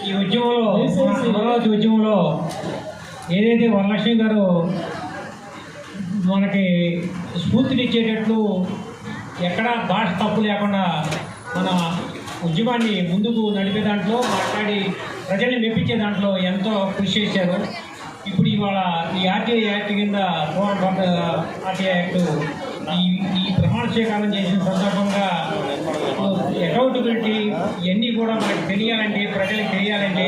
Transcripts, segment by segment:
ఈ ఉద్యమంలో అమరావతి ఉద్యమంలో ఏదైతే వరలక్ష్మి గారు మనకి స్ఫూర్తినిచ్చేటట్లు ఎక్కడా భాష తప్పు లేకుండా మన ఉద్యమాన్ని ముందుకు నడిపే దాంట్లో మాట్లాడి ప్రజల్ని మెప్పించే దాంట్లో ఎంతో కృషి చేశారు. ఇప్పుడు ఇవాళ ఈ ఆర్టీఐ యాక్ట్ కింద ఆర్టీఐ యాక్ట్ ఈ ప్రమాణ స్వీకారం చేసిన సందర్భంగా అకౌంటబిలిటీ ఇవన్నీ కూడా మనకు తెలియాలంటే, ప్రజలకు తెలియాలంటే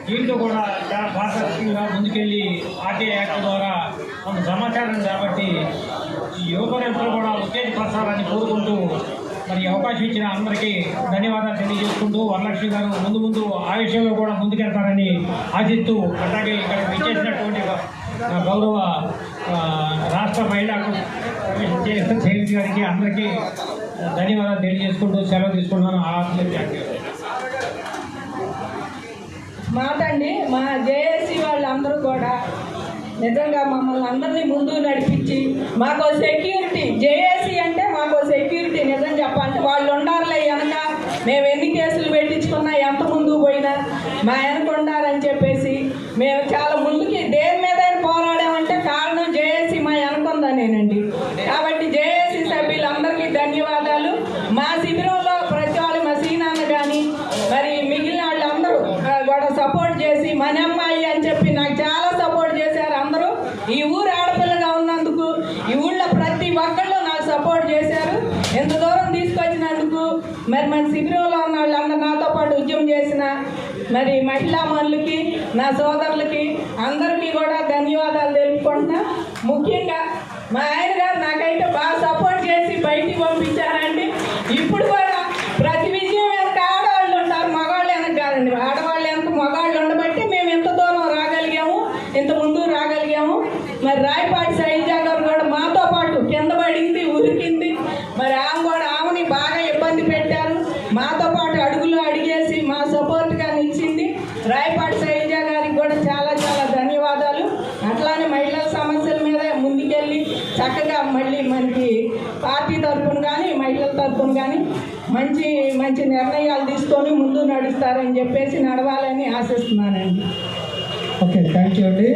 దీంట్లో కూడా చాలా పారదర్శకంగా ముందుకెళ్ళి ఆర్టీఐ యాక్ట్ ద్వారా కొంత సమాచారం కాబట్టి యువకులంతా కూడా ఉత్తేజపరచాలని కోరుకుంటూ మరి అవకాశం ఇచ్చిన అందరికీ ధన్యవాదాలు తెలియజేసుకుంటూ వరలక్ష్మి గారు ముందు ఆ విషయంలో కూడా ముందుకెళ్తారని ఆశిస్తూ, అలాగే ఇక్కడ విచ్చేసినటువంటి గౌరవ రాష్ట్ర మహిళా సేవింగ్ గారికి అందరికీ ధన్యవాదాలు తెలియజేసుకుంటూ సెలవు తీసుకుంటున్నాను. మాటండి మా జేఏసీ వాళ్ళందరూ కూడా నిజంగా మమ్మల్ని అందరినీ ముందుకు నడిపించి మాకు సెక్యూరిటీ, జేఏసీ అంటే మాకు సెక్యూరిటీ. నిజం చెప్పాలంటే వాళ్ళు ఉండారులే వెనక, మేము ఎన్ని కేసులు పెట్టించుకున్నా ఎంత ముందుకు పోయినా మా వెనక ఉండాలని చెప్పేసి మేము చాలా ముందుకి దేని మీద పోరాడామంటే కారణం జేఏసీ మా వెనకుందనేనండి. కాబట్టి జేఏసీ సభ్యులందరికీ ధన్యవాదాలు. మా శిబిరంలో ప్రతి వాళ్ళు మా సీనాన్న కానీ మరి మిగిలిన వాళ్ళందరూ కూడా సపోర్ట్ చేసి మన అమ్మాయి అని చెప్పి నాకు చాలా సపోర్ట్ చేశారు అందరూ. ఈ ఊరు ఆడపిల్లగా ఉన్నందుకు ఈ ఊళ్ళో ప్రతి ఒక్కళ్ళు నాకు సపోర్ట్ చేశారు. ఎంత దూరం తీసుకొచ్చినందుకు మరి మన శిబిరంలో ఉన్న వాళ్ళందరూ నాతో పాటు ఉద్యమం చేసిన మరి మహిళా మనులకి, నా సోదరులకి అందరికీ కూడా ధన్యవాదాలు తెలుపుకుంటున్నా. ముఖ్యంగా మా ఆయన గారు నాకైతే బాగా సపోర్ట్ చేసి బయటికి పంపించారండి. ఇప్పుడు కూడా ప్రతి విజయం వెనక ఆడవాళ్ళు ఉంటారు, మగవాళ్ళు వెనక కాదండి. ఆడవాళ్ళు వెనక మగవాళ్ళు ఉండబట్టి మేము ఎంత దూరం రాగలిగాము, ఇంత ముందు రాగలిగాము. మరి రాయపాటి శైలజ గారు కూడా మాతో పాటు కింద పడింది, ఉరికింది. మరి ఆమెని బాగా ఇబ్బంది పెట్టారు, మాతో పాటు అడుగులు అడిగేసి మా సపోర్ట్గా నిలిచింది. రాయపాటి శైలజ గారికి కూడా చాలా చాలా ధన్యవాదాలు. అట్లానే మహిళల సమస్యల మీద ముందుకెళ్ళి చక్కగా మళ్ళీ మనకి పార్టీ తరఫున కానీ మహిళల తరఫున కానీ మంచి మంచి నిర్ణయాలు తీసుకొని ముందు నడుస్తారని చెప్పేసి నడవాలని ఆశిస్తున్నానండి. ఓకే, థ్యాంక్ యూ అండి.